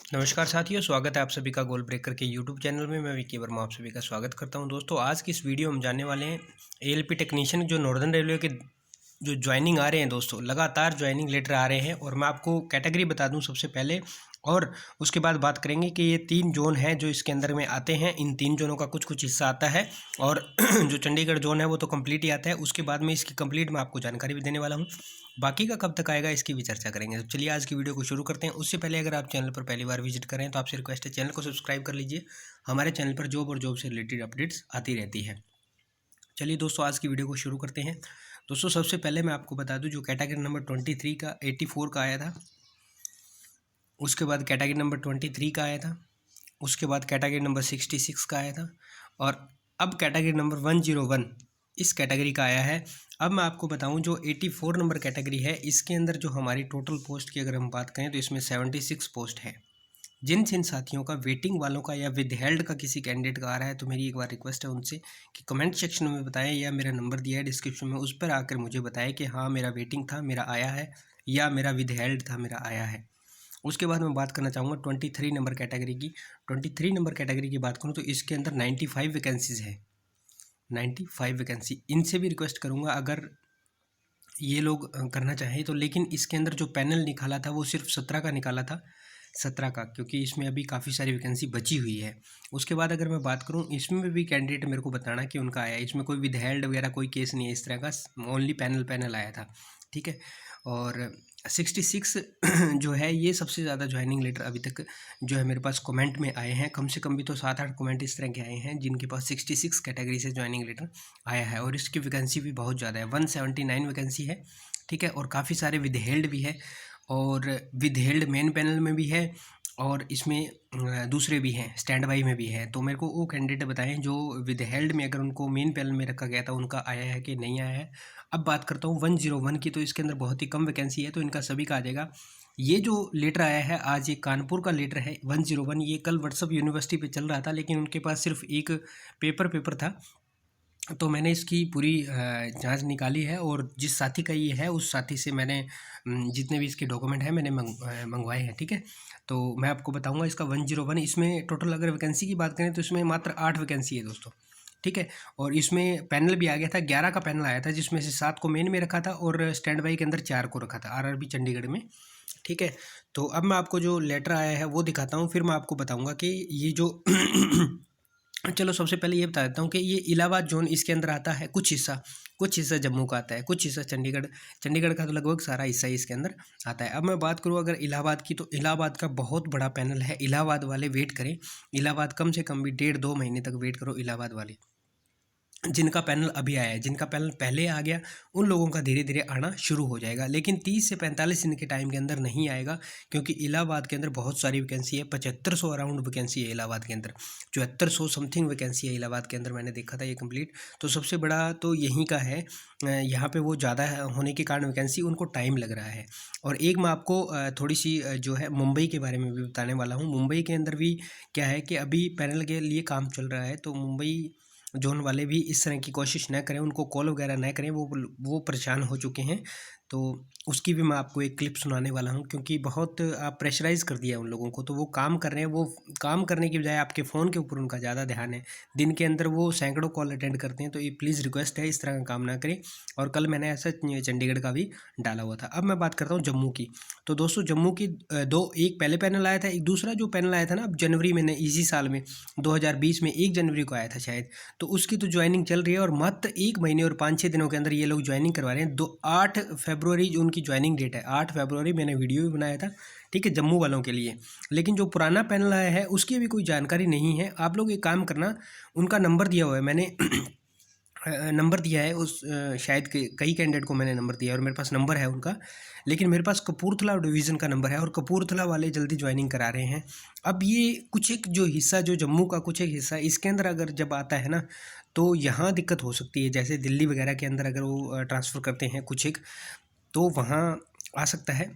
नमस्कार साथियों, स्वागत है आप सभी का गोल ब्रेकर के यूट्यूब चैनल में। मैं विकी वर्मा आप सभी का स्वागत करता हूं। दोस्तों, आज की इस वीडियो में जानने वाले हैं एएलपी टेक्नीशियन जो नॉर्दर्न रेलवे के जो ज्वाइनिंग आ रहे हैं। दोस्तों, लगातार ज्वाइनिंग लेटर आ रहे हैं और मैं आपको कैटेगरी बता दूं सबसे पहले, और उसके बाद बात करेंगे कि ये 3 जोन हैं जो इसके अंदर में आते हैं। इन 3 जोनों का कुछ कुछ हिस्सा आता है और जो चंडीगढ़ जोन है वो तो कंप्लीट ही आता है। उसके बाद में इसकी कंप्लीट मैं आपको जानकारी भी देने वाला हूँ। बाकी का कब तक आएगा इसकी भी चर्चा करेंगे। तो चलिए आज की वीडियो को शुरू करते हैं। उससे पहले अगर आप चैनल पर पहली बार विजिट करें तो आपसे रिक्वेस्ट है चैनल को सब्सक्राइब कर लीजिए। हमारे चैनल पर जॉब और जॉब से रिलेटेड अपडेट्स आती रहती है। चलिए दोस्तों, आज की वीडियो को शुरू करते हैं। दोस्तों, सबसे पहले मैं आपको बता दूं, जो कैटेगरी नंबर 23 का 84 का आया था, उसके बाद कैटेगरी नंबर 23 का आया था, उसके बाद कैटेगरी नंबर 66 का आया था, और अब कैटेगरी नंबर 101 इस कैटेगरी का आया है। अब मैं आपको बताऊं, जो 84 नंबर कैटेगरी है इसके अंदर जो हमारी टोटल पोस्ट की अगर हम बात करें तो इसमें 76 पोस्ट है। जिन जिन साथियों का वेटिंग वालों का या विदहेल्ड का किसी कैंडिडेट का आ रहा है तो मेरी एक बार रिक्वेस्ट है उनसे कि कमेंट सेक्शन में बताएं, या मेरा नंबर दिया है डिस्क्रिप्शन में, उस पर आकर मुझे बताएं कि हाँ मेरा वेटिंग था, मेरा आया है, या मेरा विदहेल्ड था, मेरा आया है। उसके बाद मैं बात करना चाहूँगा 23 नंबर कैटेगरी की। 23 नंबर कैटेगरी की बात करूँ तो इसके अंदर 95 वैकेंसीज़ है। 95 वैकेंसी, इनसे भी रिक्वेस्ट करूँगा अगर ये लोग करना चाहें तो। लेकिन इसके अंदर जो पैनल निकाला था वो सिर्फ 17 का निकाला था, 17 का, क्योंकि इसमें अभी काफ़ी सारी वैकेंसी बची हुई है। उसके बाद अगर मैं बात करूं, इसमें भी कैंडिडेट मेरे को बताना कि उनका आया। इसमें कोई विदहेल्ड वगैरह कोई केस नहीं है इस तरह का, ओनली पैनल आया था, ठीक है। और 66 जो है ये सबसे ज़्यादा ज्वाइनिंग लेटर अभी तक जो है मेरे पास कमेंट में आए हैं। कम से कम भी तो 7-8 कमेंट इस तरह के आए हैं जिनके पास 66 कैटेगरी से ज्वाइनिंग लेटर आया है, और इसकी वैकेंसी भी बहुत ज़्यादा है। 179 वैकेंसी है, ठीक है। और काफ़ी सारे विदहेल्ड भी है, और विदहेल्ड मेन पैनल में भी है, और इसमें दूसरे भी हैं, स्टैंड बाई में भी है। तो मेरे को वो कैंडिडेट बताएं जो विदहेल्ड में अगर उनको मेन पैनल में रखा गया था उनका आया है कि नहीं आया है। अब बात करता हूँ 101 की, तो इसके अंदर बहुत ही कम वैकेंसी है तो इनका सभी का आ जाएगा। ये जो लेटर आया है आज, ये कानपुर का लेटर है 101। ये कल व्हाट्सअप यूनिवर्सिटी पे चल रहा था, लेकिन उनके पास सिर्फ एक पेपर था। तो मैंने इसकी पूरी जांच निकाली है, और जिस साथी का ये है उस साथी से मैंने जितने भी इसके डॉक्यूमेंट हैं मैंने मंगवाए हैं, ठीक है। तो मैं आपको बताऊंगा इसका 101। इसमें टोटल अगर वैकेंसी की बात करें तो इसमें मात्र 8 वैकेंसी है दोस्तों, ठीक है। और इसमें पैनल भी आ गया था, 11 का पैनल आया था, जिसमें से 7 को मेन में रखा था और स्टैंड बाई के अंदर 4 को रखा था, आरआरबी चंडीगढ़ में, ठीक है। तो अब मैं आपको जो लेटर आया है वो दिखाता हूँ, फिर मैं आपको बताऊँगा कि ये जो चलो सबसे पहले ये बता देता हूँ कि ये इलाहाबाद जोन इसके अंदर आता है। कुछ हिस्सा जम्मू का आता है, कुछ हिस्सा चंडीगढ़ का तो लगभग सारा हिस्सा ही इसके अंदर आता है। अब मैं बात करूँ अगर इलाहाबाद की, तो इलाहाबाद का बहुत बड़ा पैनल है। इलाहाबाद वाले वेट करें, इलाहाबाद कम से कम भी 1.5-2 महीने तक वेट करो इलाहाबाद वाले। जिनका पैनल अभी आया है, जिनका पैनल पहले आ गया, उन लोगों का धीरे धीरे आना शुरू हो जाएगा, लेकिन 30 से 45 दिन के टाइम के अंदर नहीं आएगा, क्योंकि इलाहाबाद के अंदर बहुत सारी वैकेंसी है। 7500 अराउंड वैकेंसी है इलाहाबाद के अंदर, 7400 समथिंग वैकेंसी है इलाहाबाद के अंदर, मैंने देखा था ये कंप्लीट। तो सबसे बड़ा तो यहीं का है, यहाँ पे वो ज़्यादा होने के कारण वैकेंसी उनको टाइम लग रहा है। और एक मैं आपको थोड़ी सी जो है मुंबई के बारे में भी बताने वाला हूँ। मुंबई के अंदर भी क्या है कि अभी पैनल के लिए काम चल रहा है, तो मुंबई जोन वाले भी इस तरह की कोशिश न करें, उनको कॉल वगैरह न करें, वो परेशान हो चुके हैं। तो उसकी भी मैं आपको एक क्लिप सुनाने वाला हूं, क्योंकि बहुत आप प्रेशराइज़ कर दिया उन लोगों को, तो वो काम कर रहे हैं। वो काम करने की बजाय आपके फ़ोन के ऊपर उनका ज़्यादा ध्यान है। दिन के अंदर वो सैकड़ों कॉल अटेंड करते हैं, तो ये प्लीज़ रिक्वेस्ट है इस तरह का काम ना करें। और कल मैंने ऐसा चंडीगढ़ का भी डाला हुआ था। अब मैं बात करता हूँ जम्मू की। तो दोस्तों, जम्मू की एक पहले पैनल आया था, एक दूसरा जो पैनल आया था ना अब जनवरी में, इसी साल में 2020 में 1 जनवरी को आया था शायद। तो उसकी तो ज्वाइनिंग चल रही है, और मात्र 1 महीने और 5-6 दिनों के अंदर ये लोग ज्वाइनिंग करवा रहे हैं। 8 फरवरी जो उनकी ज्वाइनिंग डेट है, 8 फरवरी, मैंने वीडियो भी बनाया था, ठीक है, जम्मू वालों के लिए। लेकिन जो पुराना पैनल आया है उसकी अभी कोई जानकारी नहीं है। आप लोग एक काम करना, उनका नंबर दिया हुआ है मैंने नंबर दिया है उस शायद कई कैंडिडेट को मैंने नंबर दिया है और मेरे पास नंबर है उनका, लेकिन मेरे पास कपूरथला डिवीज़न का नंबर है, और कपूरथला वाले जल्दी ज्वाइनिंग करा रहे हैं। अब ये कुछ एक जो हिस्सा, जो जम्मू का कुछ एक हिस्सा, इसके अंदर अगर जब आता है ना, तो यहाँ दिक्कत हो सकती है। जैसे दिल्ली वगैरह के अंदर अगर वो ट्रांसफ़र करते हैं कुछ एक, तो वहाँ आ सकता है।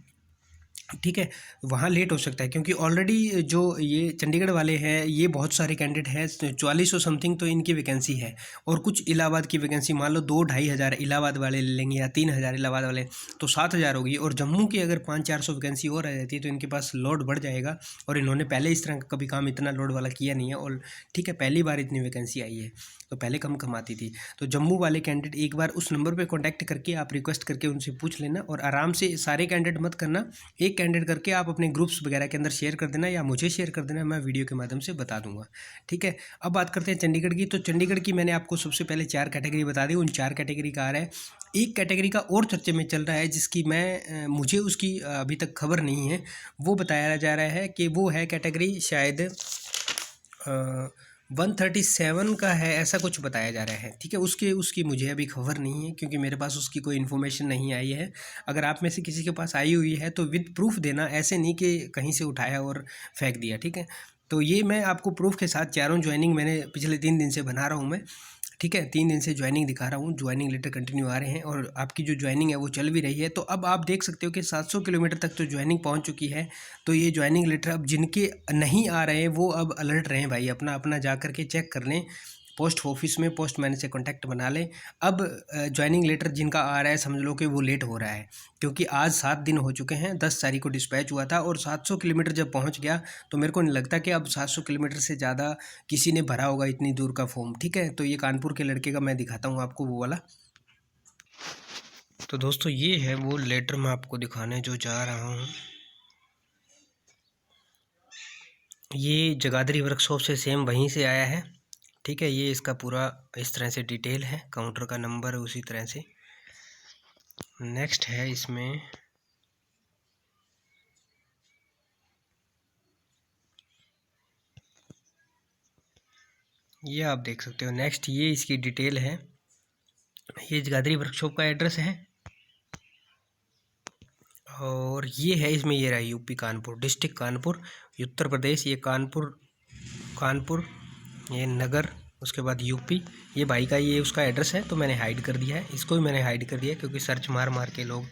ठीक है, वहाँ लेट हो सकता है क्योंकि ऑलरेडी जो ये चंडीगढ़ वाले हैं ये बहुत सारे कैंडिडेट हैं, 4400 समथिंग तो इनकी वैकेंसी है, और कुछ इलाहाबाद की वैकेंसी मान लो 2-2,500 इलाहाबाद वाले ले लेंगे या 3,000 इलाहाबाद वाले, तो 7,000 होगी। और जम्मू की अगर 500-400 वैकेंसी और रह जाती है तो इनके पास लोड बढ़ जाएगा, और इन्होंने पहले इस तरह का कभी काम इतना लोड वाला किया नहीं है, और ठीक है पहली बार इतनी वैकेंसी आई है, तो पहले कम कमाती थी। तो जम्मू वाले कैंडिडेट एक बार उस नंबर पर कॉन्टैक्ट करके आप रिक्वेस्ट करके उनसे पूछ लेना, और आराम से सारे कैंडिडेट मत करना, एक कैंडिडेट करके आप अपने ग्रुप्स वगैरह के अंदर शेयर कर देना या मुझे शेयर कर देना, मैं वीडियो के माध्यम से बता दूंगा। ठीक है, अब बात करते हैं चंडीगढ़ की। तो चंडीगढ़ की मैंने आपको सबसे पहले 4 कैटेगरी बता दी, उन 4 कैटेगरी का आ रहा है। एक कैटेगरी का और चर्चे में चल रहा है जिसकी मुझे उसकी अभी तक खबर नहीं है, वो बताया जा रहा है कि वो है कैटेगरी शायद 137 का है, ऐसा कुछ बताया जा रहा है। ठीक है, उसकी मुझे अभी खबर नहीं है क्योंकि मेरे पास उसकी कोई इन्फॉर्मेशन नहीं आई है। अगर आप में से किसी के पास आई हुई है तो विद प्रूफ देना, ऐसे नहीं कि कहीं से उठाया और फेंक दिया। ठीक है, तो ये मैं आपको प्रूफ के साथ चारों ज्वाइनिंग मैंने पिछले 3 दिन से बना रहा हूँ मैं। ठीक है, 3 दिन से ज्वाइनिंग दिखा रहा हूँ, ज्वाइनिंग लेटर कंटिन्यू आ रहे हैं और आपकी जो ज्वाइनिंग है वो चल भी रही है। तो अब आप देख सकते हो कि 700 किलोमीटर तक तो ज्वाइनिंग पहुँच चुकी है। तो ये ज्वाइनिंग लेटर अब जिनके नहीं आ रहे हैं वो अब अलर्ट रहें भाई, अपना अपना जा कर के चेक कर लें, पोस्ट ऑफिस में पोस्टमैन से कांटेक्ट बना लें। अब ज्वाइनिंग लेटर जिनका आ रहा है समझ लो कि वो लेट हो रहा है, क्योंकि आज 7 दिन हो चुके हैं, 10 तारीख को डिस्पैच हुआ था और 700 किलोमीटर जब पहुंच गया तो मेरे को नहीं लगता कि अब 700 किलोमीटर से ज़्यादा किसी ने भरा होगा इतनी दूर का फॉर्म। ठीक है, तो ये कानपुर के लड़के का मैं दिखाता हूँ आपको वो वाला। तो दोस्तों ये है वो लेटर मैं आपको दिखाने जो जा रहा हूँ। ये जगाधरी वर्कशॉप से सेम वहीं से आया है। ठीक है, ये इसका पूरा इस तरह से डिटेल है, काउंटर का नंबर है उसी तरह से। नेक्स्ट है इसमें ये आप देख सकते हो। नेक्स्ट ये इसकी डिटेल है, ये जगाधरी वर्कशॉप का एड्रेस है, और ये है इसमें ये रहा यूपी कानपुर, डिस्ट्रिक्ट कानपुर, उत्तर प्रदेश। ये कानपुर कानपुर ये नगर, उसके बाद यूपी। ये भाई का ये उसका एड्रेस है, तो मैंने हाइड कर दिया है, इसको भी मैंने हाइड कर दिया क्योंकि सर्च मार मार के लोग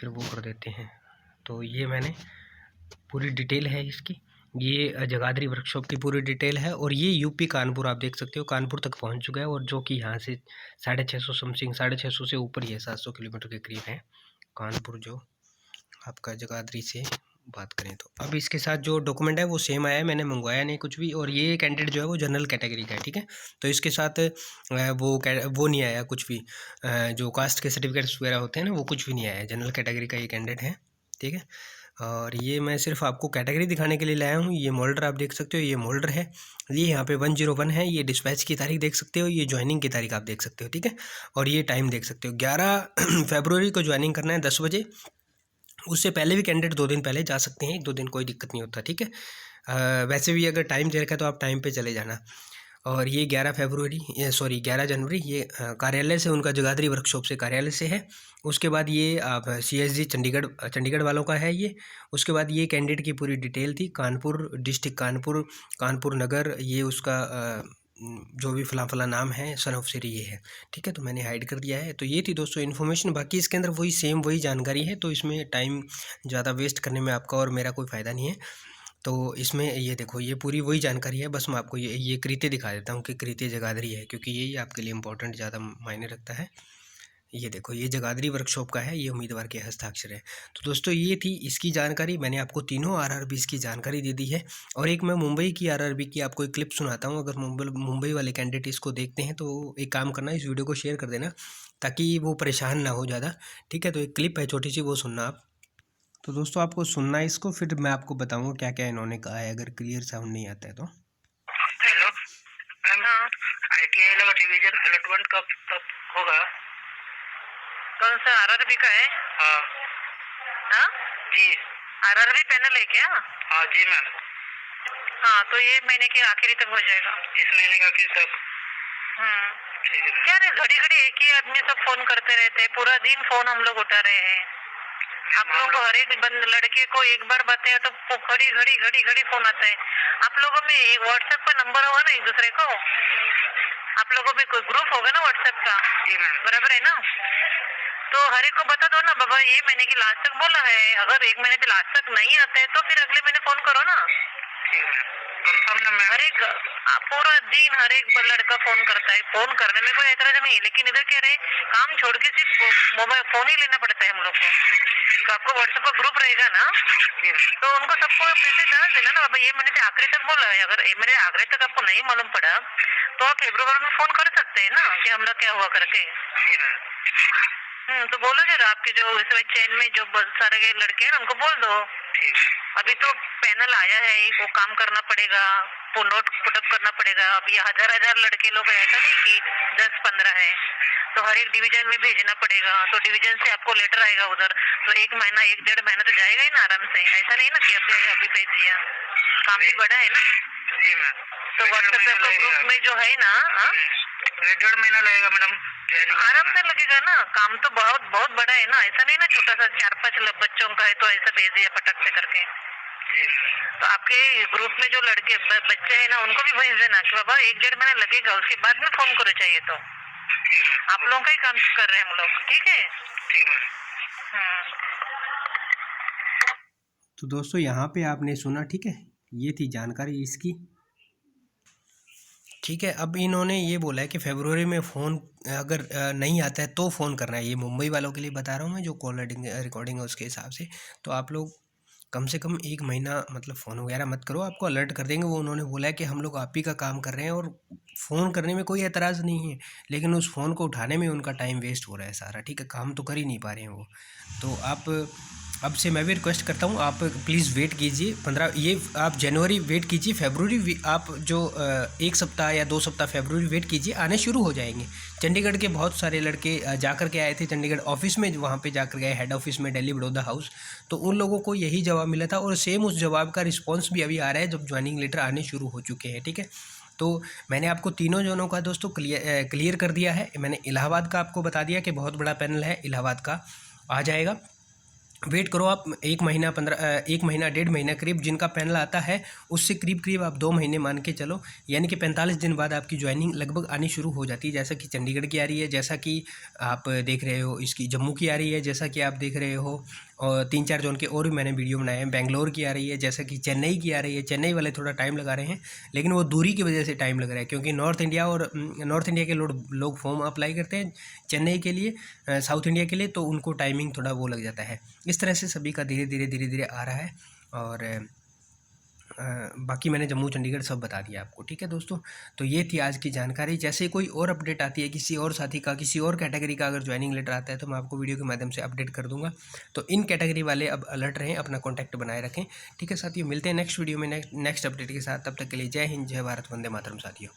फिर वो कर देते हैं। तो ये मैंने पूरी डिटेल है इसकी, ये जगाधरी वर्कशॉप की पूरी डिटेल है। और ये यूपी कानपुर आप देख सकते हो, कानपुर तक पहुंच चुका है, और जो कि यहाँ से 650 समथिंग, 650 से ऊपर ही है, 700 किलोमीटर के करीब है कानपुर जो आपका जगाधरी से बात करें तो। अब इसके साथ जो डॉक्यूमेंट है वो सेम आया है, मैंने मंगवाया नहीं कुछ भी। और ये कैंडिडेट जो है वो जनरल कैटेगरी का है। ठीक है, तो इसके साथ वो नहीं आया कुछ भी, जो कास्ट के सर्टिफिकेट्स वगैरह होते हैं ना वो कुछ भी नहीं आया है, जनरल कैटेगरी का ये कैंडिडेट है। ठीक है, और ये मैं सिर्फ आपको कैटेगरी दिखाने के लिए लाया हूँ। ये मोल्डर आप देख सकते हो, ये मोल्डर है, ये यहाँ पे 101 है, ये डिस्पैच की तारीख देख सकते हो, ये ज्वाइनिंग की तारीख आप देख सकते हो। ठीक है, और ये टाइम देख सकते हो, 11 फरवरी को ज्वाइनिंग करना है 10 बजे। उससे पहले भी कैंडिडेट 2 दिन पहले जा सकते हैं, 1-2 दिन कोई दिक्कत नहीं होता। ठीक है, वैसे भी अगर टाइम दे रखा है तो आप टाइम पे चले जाना। और ये 11 जनवरी ये कार्यालय से, उनका जगाधरी वर्कशॉप से कार्यालय से है। उसके बाद ये आप CSG चंडीगढ़ वालों का है ये। उसके बाद ये कैंडिडेट की पूरी डिटेल थी, कानपुर डिस्ट्रिक्ट कानपुर, कानपुर नगर, ये उसका जो भी फला नाम है, सन ऑफ सिटी ये है। ठीक है, तो मैंने हाइड कर दिया है। तो ये थी दोस्तों इन्फॉर्मेशन, बाकी इसके अंदर वही जानकारी है, तो इसमें टाइम ज़्यादा वेस्ट करने में आपका और मेरा कोई फ़ायदा नहीं है। तो इसमें ये देखो ये पूरी वही जानकारी है, बस मैं आपको ये कृत्य दिखा देता हूँ कि कृत्य जगाधरी है, क्योंकि यही आपके लिए इम्पोर्टेंट ज़्यादा मायने रखता है। ये देखो ये जगाधरी वर्कशॉप का है, ये उम्मीदवार के हस्ताक्षर है। तो दोस्तों ये थी इसकी जानकारी, मैंने आपको तीनों RRBs की जानकारी दे दी है। और एक मैं मुंबई की RRB की आपको एक क्लिप सुनाता हूँ, अगर मुंबई वाले कैंडिडेट इसको देखते हैं तो एक काम करना, इस वीडियो को शेयर कर देना ताकि वो परेशान ना हो ज़्यादा। ठीक है, तो एक क्लिप है छोटी सी, वो सुनना आप। तो दोस्तों आपको सुनना है इसको, फिर मैं आपको बताऊंगा क्या क्या इन्होंने कहा है, अगर क्लियर साउंड नहीं आता है तो। हेलो मैम, ITI लगा डिवीजन अलॉटमेंट कब तक होगा? कौन सा RRB का है? हाँ हाँ जी, RRB पैनल है क्या? हाँ जी मैम। हाँ तो ये महीने के आखिरी तक हो जाएगा, इस महीने के आखिर तक। ठीक है। क्या रे घड़ी घड़ी एक ही आदमी सब फोन करते रहते हैं, पूरा दिन फोन हम लोग उठा रहे हैं। आप लोगों को हर एक लड़के को एक बार बताया तो घड़ी घड़ी घड़ी घड़ी फोन आता है। आप लोगों में एक WhatsApp का नंबर होगा ना एक दूसरे को, आप लोगों में कोई ग्रुप होगा ना WhatsApp का, बराबर है ना? तो हर एक को बता दो ना बाबा, ये महीने की लास्ट तक बोला है, अगर 1 महीने के लास्ट तक नहीं आते तो फिर अगले महीने फोन करो ना। ठीक है, कंफर्म ना मैम। हर एक पूरा दिन हर एक लड़का फोन करता है, फोन करने में कोई ऐतराज नहीं, लेकिन इधर क्या रहे, काम छोड़ के सिर्फ मोबाइल फोन ही लेना पड़ता है हम लोग को। तो आपको व्हाट्सएप का ग्रुप रहेगा ना, तो उनको सबको मैसेज डाल देना ना बाबा, ये महीने के आखिरी तक बोला है, अगर ये महीने आखिरी तक आपको नहीं मालूम पड़ा तो आप फेब्रुआरी में फोन कर सकते हैं ना कि हमरा क्या हुआ करके। तो बोलो जरा, आपके जो इसमें चैन में जो बहुत सारे लड़के हैं उनको बोल दो। अभी तो पैनल आया है, वो काम करना पड़ेगा, वो नोट पुटअप करना पड़ेगा। अभी 1000 लड़के लोग, ऐसा नहीं कि 10-15 है, तो हर एक डिवीजन में भेजना पड़ेगा, तो डिवीजन से आपको लेटर आएगा उधर, तो 1 महीना 1-1.5 महीना तो जाएगा ही ना आराम से। ऐसा नहीं ना कि अभी भेज दिया, काम भी बड़ा है ना। जी मैम, तो व्हाट्सएप ग्रुप में जो है ना, 1.5 महीना लगेगा मैडम, आराम से लगेगा ना। काम तो बहुत बहुत बड़ा है ना, ऐसा नहीं ना छोटा सा 4-5 बच्चों का है तो ऐसा भेज दिया पटक से करके। तो आपके ग्रुप में जो लड़के बच्चे हैं ना, उनको भी भेज देना कि बाबा 1-1.5 महीना लगेगा, उसके बाद में फोन करो चाहिए तो। आप लोगों का ही काम कर रहे हैं हम लोग, ठीक है। ठीक है। तो दोस्तों यहाँ पे आपने सुना, ठीक है, ये थी जानकारी इसकी। ठीक है, अब इन्होंने ये बोला है कि फरवरी में फ़ोन अगर नहीं आता है तो फ़ोन करना है। ये मुंबई वालों के लिए बता रहा हूँ मैं, जो कॉल रिकॉर्डिंग है उसके हिसाब से। तो आप लोग कम से कम 1 महीना मतलब फ़ोन वगैरह मत करो, आपको अलर्ट कर देंगे। वो उन्होंने बोला है कि हम लोग आप ही का काम कर रहे हैं और फ़ोन करने में कोई एतराज़ नहीं है, लेकिन उस फ़ोन को उठाने में उनका टाइम वेस्ट हो रहा है सारा। ठीक है, काम तो कर ही नहीं पा रहे हैं वो। तो आप अब से मैं भी रिक्वेस्ट करता हूँ, आप प्लीज़ वेट कीजिए 15, ये आप जनवरी वेट कीजिए, फरवरी आप जो 1 सप्ताह या 2 सप्ताह फरवरी वेट कीजिए, आने शुरू हो जाएंगे। चंडीगढ़ के बहुत सारे लड़के जाकर के आए थे चंडीगढ़ ऑफिस में, वहाँ पे जाकर गए हेड ऑफिस में, दिल्ली बड़ौदा हाउस, तो उन लोगों को यही जवाब मिला था और सेम उस जवाब का रिस्पॉन्स भी अभी आ रहा है जब ज्वाइनिंग लेटर आने शुरू हो चुके हैं। ठीक है, तो मैंने आपको तीनों जोनों का दोस्तों क्लियर कर दिया है। मैंने इलाहाबाद का आपको बता दिया कि बहुत बड़ा पैनल है, इलाहाबाद का आ जाएगा। वेट करो आप 1 महीना 1 महीना 1.5 महीना करीब, जिनका पैनल आता है उससे करीब आप 2 महीने मान के चलो, यानी कि 45 दिन बाद आपकी ज्वाइनिंग लगभग आनी शुरू हो जाती है। जैसा कि चंडीगढ़ की आ रही है, जैसा कि आप देख रहे हो इसकी जम्मू की आ रही है, जैसा कि आप देख रहे हो, और 3-4 जोन के और भी मैंने वीडियो बनाए हैं। बेंगलोर की आ रही है, जैसा कि चेन्नई की आ रही है। चेन्नई वाले थोड़ा टाइम लगा रहे हैं, लेकिन वो दूरी की वजह से टाइम लग रहा है, क्योंकि नॉर्थ इंडिया के लोग फॉर्म अप्लाई करते हैं चेन्नई के लिए, साउथ इंडिया के लिए, तो उनको टाइमिंग थोड़ा वो लग जाता है। इस तरह से सभी का धीरे धीरे आ रहा है। और बाकी मैंने जम्मू चंडीगढ़ सब बता दिया आपको। ठीक है दोस्तों, तो ये थी आज की जानकारी। जैसे कोई और अपडेट आती है किसी और साथी का, किसी और कैटेगरी का अगर ज्वाइनिंग लेटर आता है तो मैं आपको वीडियो के माध्यम से अपडेट कर दूंगा। तो इन कैटेगरी वाले अब अलर्ट रहें, अपना कॉन्टैक्ट बनाए रखें। ठीक है साथियों, मिलते हैं नेक्स्ट वीडियो में नेक्स्ट अपडेट के साथ। तब तक के लिए जय हिंद, जय भारत, वंदे मातरम साथियों।